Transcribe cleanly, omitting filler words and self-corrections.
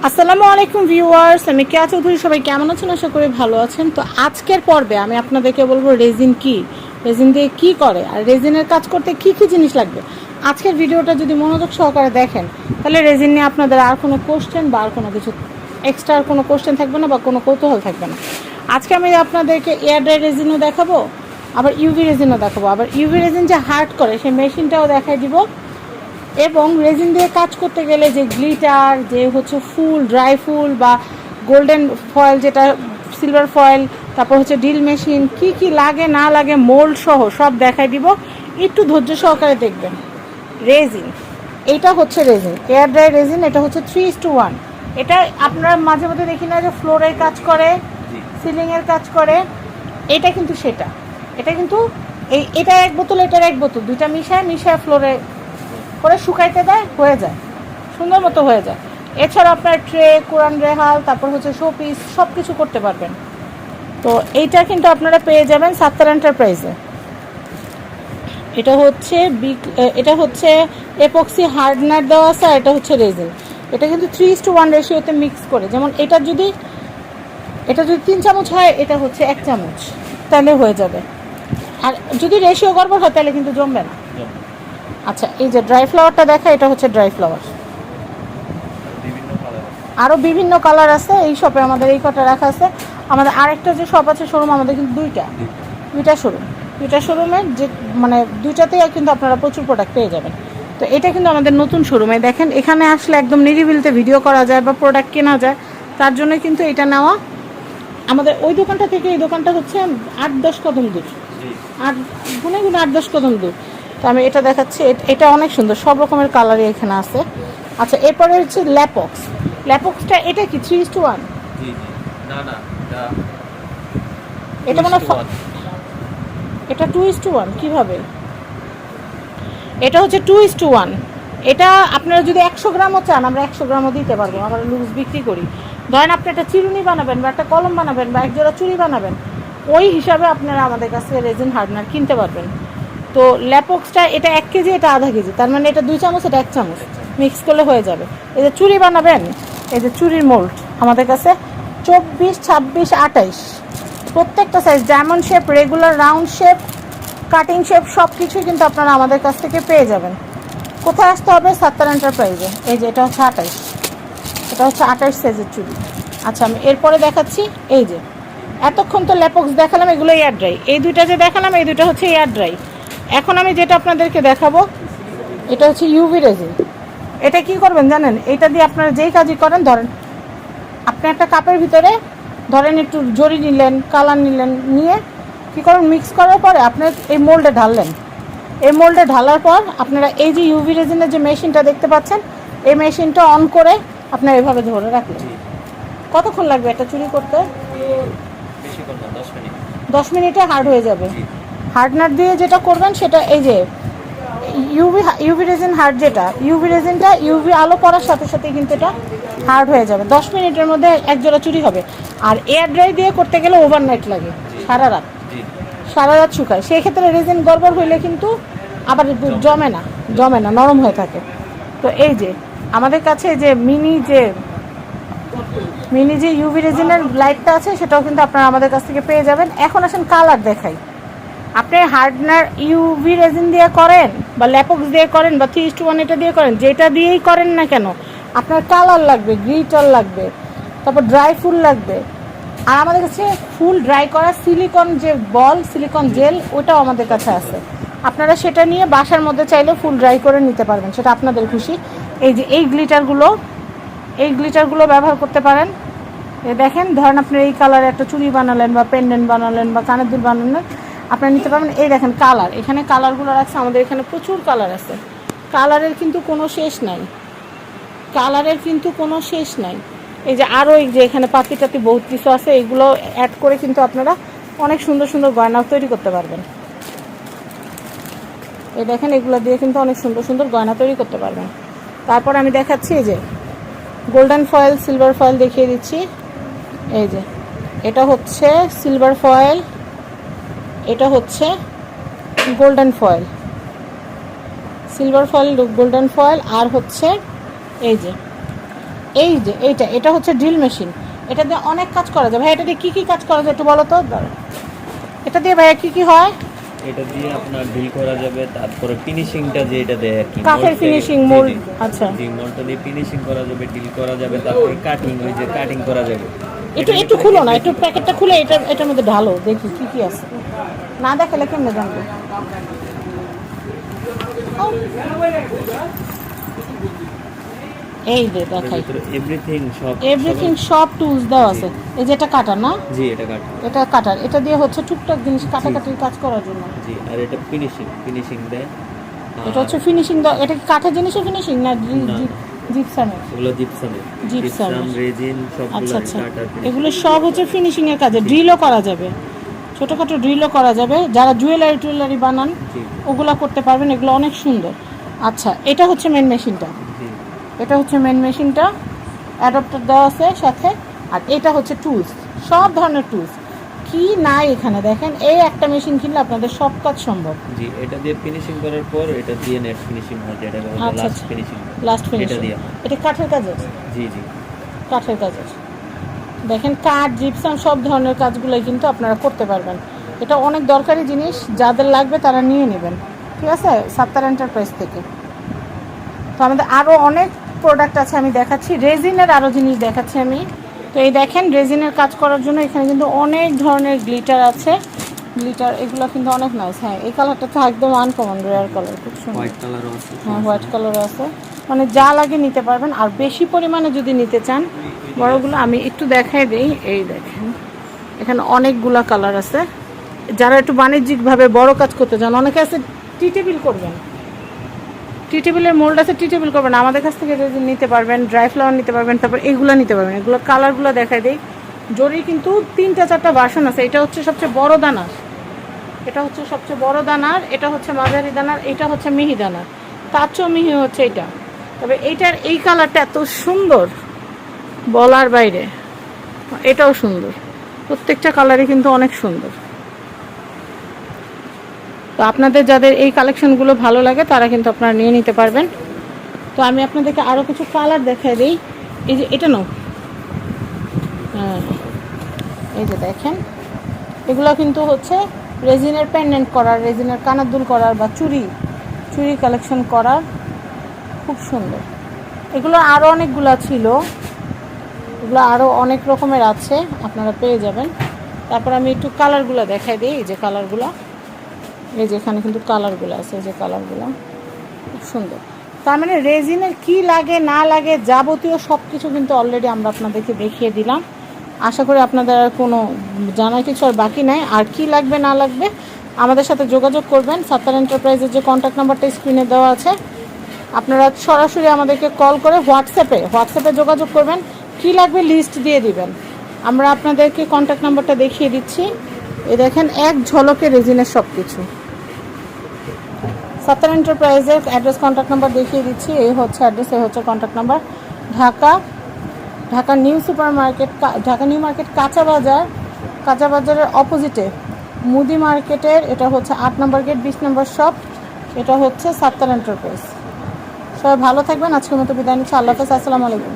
আসসালামু আলাইকুম ভিউয়ার্স, আমি কেয়া চৌধুরী। সবাই কেমন আছেন? আশা করি ভালো আছেন। তো আজকের পর্বে আমি আপনাদেরকে বলবো রেজিন কি, রেজিন দিয়ে কি করে, আর রেজিনের কাজ করতে কি কি জিনিস লাগবে। আজকের ভিডিওটা যদি মনোযোগ সহকারে দেখেন তাহলে রেজিন নিয়ে আপনাদের আর কোনো কোশ্চেন বা আর কোনো কিছু এক্সট্রা আর কোনো কোশ্চেন থাকবে না বা কোনো কৌতূহল থাকবে না। আজকে আমি আপনাদেরকে এয়ার ড্রাই রেজিনও দেখাবো, আবার ইউভি রেজিনও দেখাবো, আবার ইউভি রেজিন যে হার্ড করে সেই মেশিনটাও দেখাই দিব। এবং রেজিন দিয়ে কাজ করতে গেলে যে গ্লিটার, যে হচ্ছে ফুল, ড্রাই ফুল বা গোল্ডেন ফয়েল, যেটা সিলভার ফয়েল, তারপর হচ্ছে ড্রিল মেশিন, কি কি লাগে না লাগে, মোল্ড সহ সব দেখাই দিব। একটু ধৈর্য সহকারে দেখবেন। রেজিন, এইটা হচ্ছে রেজিন, এয়ার ড্রাই রেজিন। এটা হচ্ছে 3:1। এটা আপনারা মাঝে মধ্যে দেখি না যে ফ্লোরের কাজ করে, সিলিংয়ের কাজ করে। এটা কিন্তু সেটা, এটা কিন্তু এটা এক বোতল, এটার এক বোতল, দুইটা মিশায় ফ্লোরে করে শুকাইতে দেয়, হয়ে যায়, সুন্দর মতো হয়ে যায়। এছাড়া আপনার ট্রে, কোরআন রেহাল, তারপর হচ্ছে শোপিস, সব কিছু করতে পারবেন। তো এইটা কিন্তু আপনারা পেয়ে যাবেন সাত্তার এন্টারপ্রাইজে। এটা হচ্ছে এপক্সি হার্ডনার দেওয়া আছে, আর এটা হচ্ছে রেজিন। এটা কিন্তু 3:1 রেশিওতে মিক্স করে, যেমন এটা যদি 3 চামচ হয়, এটা হচ্ছে 1 চামচ, তাহলে হয়ে যাবে। আর যদি রেশিও গড়বড় হয় তাহলে কিন্তু জমবে না। আচ্ছা, এই যে ড্রাই ফ্লাওয়ারটা দেখা, এটা হচ্ছে ড্রাই ফ্লাওয়ার। আরও বিভিন্ন কালার আছে এই শপে, আমাদের এই কটা রাখা আছে। আমাদের আরেকটা যে শপ আছে, শোরুম, আমাদের কিন্তু দুইটা শোরুমের যে মানে দুইটাতেই কিন্তু আপনারা প্রচুর প্রোডাক্ট পেয়ে যাবেন। তো এটা কিন্তু আমাদের নতুন শোরুমে দেখেন, এখানে আসলে একদম নিরিবিলিতে ভিডিও করা যায় বা প্রোডাক্ট কেনা যায়, তার জন্য কিন্তু এটা নেওয়া। আমাদের ওই দোকানটা থেকে এই দোকানটা হচ্ছে 8-10 কদম দূর, আর গুনে 8-10 কদম দূর। তো আমি এটা দেখাচ্ছি, এটা অনেক সুন্দর, সব রকমের কালারই এখানে আছে। আচ্ছা, এরপরে হচ্ছে ল্যাপক্সটা এটা কি 3:1? এটা মানে এটা 2:1 কিভাবে? এটা হচ্ছে 2:1। এটা আপনারা যদি 100 গ্রামও চান, আমরা 100 গ্রামও দিতে পারবো, আমরা লুজ বিক্রি করি। ধরেন আপনি একটা চিরুনি বানাবেন বা একটা কলম বানাবেন বা একজোড়া চুড়ি বানাবেন, ওই হিসাবে আপনারা আমাদের কাছ থেকে রেজিন হার্ডনার কিনতে পারবেন। তো ল্যাপক্সটা এটা 1 কেজি, এটা আধা কেজি, তার মানে এটা 2 চামচ, এটা 1 চামচ মিক্স করলে হয়ে যাবে। এই যে চুড়ি বানাবেন, এই যে চুড়ির মোল্ড আমাদের কাছে 24, 26, 28 প্রত্যেকটা size, diamond shape, regular, round shape, cutting shape, সব কিছুই কিন্তু আপনারা আমাদের কাছ থেকে পেয়ে যাবেন। কোথায় আসতে হবে? সাত্তার এন্টারপ্রাইজে। এই যে এটা হচ্ছে 28, এটা হচ্ছে 28 সাইজের চুড়ি। আচ্ছা, আমি এরপরে দেখাচ্ছি। এই যে এতক্ষণ তো ল্যাপক্স দেখালাম, এগুলো এয়ার ড্রাই। এই দুইটা যে দেখালাম, এই দুটো হচ্ছে এয়ার ড্রাই। এখন আমি যেটা আপনাদেরকে দেখাবো, এটা হচ্ছে ইউভি রেজিন। এটা কি করবেন জানেন? এটা দিয়ে আপনারা যেই কাজই করেন, ধরেন আপনি একটা কাপের ভিতরে ধরেন একটু জরি নিলেন, কালার নিলেন, নিয়ে কী করেন, মিক্স করার পরে আপনি এই মোল্ডে ঢাললেন। এই মোল্ডে ঢালার পর আপনারা এই যে ইউভি রেজিনের যে মেশিনটা দেখতে পাচ্ছেন, এই মেশিনটা অন করে আপনারা এভাবে ধরে রাখলেন। কতক্ষণ লাগবে এটা চুরি করতে? 10 মিনিটে হার্ড হয়ে যাবে। হার্ডনার দিয়ে যেটা করবেন সেটা এই যে ইউভি রেজিন হার্ড, যেটা ইউভি রেজিনটা ইউভি আলো পড়ার সাথে সাথে কিন্তু এটা হার্ড হয়ে যাবে। 10 মিনিটের মধ্যে এক জোড়া চুরি হবে। আর এয়ার ড্রাই দিয়ে করতে গেলে ওভারনাইট লাগে, সারা রাত শুকায়। সেই ক্ষেত্রে রেজিন গড়বড় হইলে কিন্তু আবার জমে না, নরম হয়ে থাকে। তো এই যে আমাদের কাছে যে মিনি যে ইউভি রেজিনের লাইটটা আছে, সেটাও কিন্তু আপনারা আমাদের কাছ থেকে পেয়ে যাবেন। এখন আসেন কালার দেখাই। আপনি হার্ডনার ইউভি রেজিন দিয়ে করেন বা ল্যাপক্স দিয়ে করেন বা 3:1 এটা দিয়ে করেন, যেটা দিয়েই করেন না কেন, আপনার কালার লাগবে, গ্লিটার লাগবে, তারপর ড্রাই ফুল লাগবে। আর আমাদের কাছে ফুল ড্রাই করা সিলিকন যে বল, সিলিকন জেল, ওটাও আমাদের কাছে আছে। আপনারা সেটা নিয়ে বাসার মধ্যে চাইলে ফুল ড্রাই করে নিতে পারবেন, সেটা আপনাদের খুশি। এই যে এই গ্লিটারগুলো ব্যবহার করতে পারেন। দেখেন, ধরেন আপনি এই কালারে একটা চুড়ি বানালেন বা পেন্ডেন্ট বানালেন বা কানের দুল বানালেন, আপনারা নিতে পারবেন। এই দেখেন কালার, এখানে কালারগুলো রাখছে, আমাদের এখানে প্রচুর কালার আছে। কালারের কিন্তু কোনো শেষ নাই। এই যে আরও এই যে এখানে পাতি টাতি বহুত কিছু আছে, এগুলো অ্যাড করে কিন্তু আপনারা অনেক সুন্দর সুন্দর গয়না তৈরি করতে পারবেন। এই দেখেন, এগুলো দিয়ে কিন্তু অনেক সুন্দর সুন্দর গয়না তৈরি করতে পারবেন। তারপর আমি দেখাচ্ছি, এই যে গোল্ডেন ফয়েল, সিলভার ফয়েল দেখিয়ে দিচ্ছি। এই যে এটা হচ্ছে সিলভার ফয়েল, এটা হচ্ছে গোল্ডেন ফয়েল, গোল্ডেন ফয়েল, আর হচ্ছে এই যে এই যে এটা হচ্ছে ড্রিল মেশিন। এটা দিয়ে অনেক কাজ করা যায়। ভাই এটা দিয়ে কী কী কাজ করা যায় একটু বলো তো। এটা দিয়ে ভাইয়া কী কী হয়? এটা দিয়ে আপনার ড্রিল করা যাবে, তারপরে ফিনিশিংটা যে এটা দেয় আর কি, কাঠের ফিনিশিং মোল্ড। আচ্ছা, জি মোল্ডটা দিয়ে ফিনিশিং করা যাবে, ড্রিল করা যাবে, তারপরে কাটিং, ওই যে কাটিং করা যাবে। একটু খুলো না, একটু প্যাকেটটা খুলে এটার মধ্যে ঢালো, দেখি কী কী আছে। না দেখালে কেমনে জানবো? এই যে দেখাই, এভরিথিং সব টুলস দেওয়া আছে। এই যে এটা কাটার না? জি এটা কাটার, এটা কাটার। এটা দিয়ে হচ্ছে টুকটাক জিনিস কাটাকাটির কাজ করার জন্য। জি। আর এটা ফিনিশিং দেয়। এটা হচ্ছে ফিনিশিং দাও। এটা কি কাঠের জিনিসও ফিনিশিং না জিপসামের? এগুলো জিপসাম রেজিন সবগুলো। আচ্ছা আচ্ছা, এগুলো সব হচ্ছে ফিনিশিং এর কাজে। ড্রিলও করা যাবে, ছোটোখাটো ড্রিলও করা যাবে। যারা জুয়েলারি বানান ওগুলো করতে পারবেন, এগুলো অনেক সুন্দর। আচ্ছা, এটা হচ্ছে মেন মেশিনটা। এটা হচ্ছে মেন মেশিনটা, অ্যাডাপ্টার দেওয়া আছে সাথে। আর এটা হচ্ছে টুলস, সব ধরনের টুলস। কি নাই এখানে দেখেন, এই একটা মেশিন কিনলে আপনাদের সব কাজ সম্ভব। জি, এটা দিয়ে ফিনিশিং করার পর এটা দিয়ে নেট ফিনিশিং হয়, এটা লাস্ট ফিনিশিং। এটা দিয়ে এটা কাঠের কাজ আছে। জি জি, কাঠের কাজ আছে। দেখেন কাঠ, জিপসাম সব ধরনের কাজগুলোই কিন্তু আপনারা করতে পারবেন। এটা অনেক দরকারি জিনিস, যাদের লাগবে তারা নিয়ে নেবেন, ঠিক আছে, সাত্তার এন্টারপ্রাইজ থেকে। তো আমাদের আরও অনেক প্রোডাক্ট আছে, আমি দেখাচ্ছি। রেজিনের আরও জিনিস দেখাচ্ছি আমি। তো এই দেখেন, রেজিনের কাজ করার জন্য এখানে কিন্তু অনেক ধরনের গ্লিটার আছে। গ্লিটার এগুলো কিন্তু অনেক নাইস। হ্যাঁ, এই কালারটা তো একদম আনকমন, রেয়ার কালার, খুব সুন্দর। হোয়াইট কালারও আছে। হ্যাঁ, হোয়াইট কালারও আছে। মানে যা লাগে নিতে পারবেন। আর বেশি পরিমাণে যদি নিতে চান বড়গুলো, আমি একটু দেখাই দিই। এই দেখেন, এখানে অনেকগুলা কালার আছে। যারা একটু বাণিজ্যিকভাবে বড় কাজ করতে চান, অনেকে আছে টি টেবিল করবেন, টি টেবিলের মোল্ড আছে, টি টেবিল করবেন, আমাদের কাছ থেকে নিতে পারবেন। ড্রাই ফ্লাওয়ার নিতে পারবেন, তারপর এগুলো নিতে পারবেন। এগুলো কালারগুলো দেখাই দিই। জরির কিন্তু 3-4টা ভার্সন আছে। এটা হচ্ছে সবচেয়ে বড় দানার, এটা হচ্ছে সবচেয়ে বড় দানার, এটা হচ্ছে মাঝারি দানার, এটা হচ্ছে মিহি দানার। তার চেয়েও মিহি হচ্ছে এটা। তবে এইটার এই কালারটা এত সুন্দর বলার বাইরে। এটাও সুন্দর, প্রত্যেকটা কালারই কিন্তু অনেক সুন্দর। তো আপনাদের যাদের এই কালেকশনগুলো ভালো লাগে তারা কিন্তু আপনারা নিয়ে নিতে পারবেন। তো আমি আপনাদেরকে আরও কিছু কালার দেখাই দিই। এই যে এটা নাও, হ্যাঁ, এই যে দেখেন, এগুলো কিন্তু হচ্ছে রেজিনের পেন্ডেন্ট করার, রেজিনের কানের দুল করার, বা চুড়ি কালেকশন করার, খুব সুন্দর। এগুলো আরও অনেকগুলো ছিল, এগুলো আরও অনেক রকমের আছে, আপনারা পেয়ে যাবেন। তারপর আমি একটু কালারগুলো দেখাই দিই। এই যে কালারগুলো, এই যে এখানে কিন্তু কালারগুলো আছে, এই যে কালারগুলো খুব সুন্দর। তার মানে রেজিনের কি লাগে না লাগে যাবতীয় সব কিছু কিন্তু অলরেডি আমরা আপনাদেরকে দেখিয়ে দিলাম। আশা করি আপনাদের আর কোনো জানার কিছু আর বাকি নাই। আর কি লাগবে না লাগবে আমাদের সাথে যোগাযোগ করবেন। সাত্তার এন্টারপ্রাইজের যে কন্ট্যাক্ট নাম্বারটা স্ক্রিনে দেওয়া আছে, আপনারা সরাসরি আমাদেরকে কল করে হোয়াটসঅ্যাপে যোগাযোগ করবেন। কি লাগবে লিস্ট দিয়ে দিবেন, আমরা আপনাদেরকে কন্ট্যাক্ট নাম্বারটা দেখিয়ে দিচ্ছি। এই দেখেন, এক ঝলকে রেজিনের সব কিছু। সাত্তার এন্টারপ্রাইজের অ্যাড্রেস, কন্ট্যাক্ট নাম্বার দেখিয়ে দিচ্ছি। এই হচ্ছে অ্যাড্রেস, এই হচ্ছে contact number. Dhaka new super market, Dhaka new market কাঁচা বাজারের অপোজিটে মুদি মার্কেটের, এটা হচ্ছে 8 নম্বর গেট, 20 নম্বর শপ। এটা হচ্ছে সাত্তার এন্টারপ্রাইজ। সবাই ভালো থাকবেন। আজকের মতো বিদায় নিচ্ছি। আল্লাহ হাফেজ, আসসালামু আলাইকুম।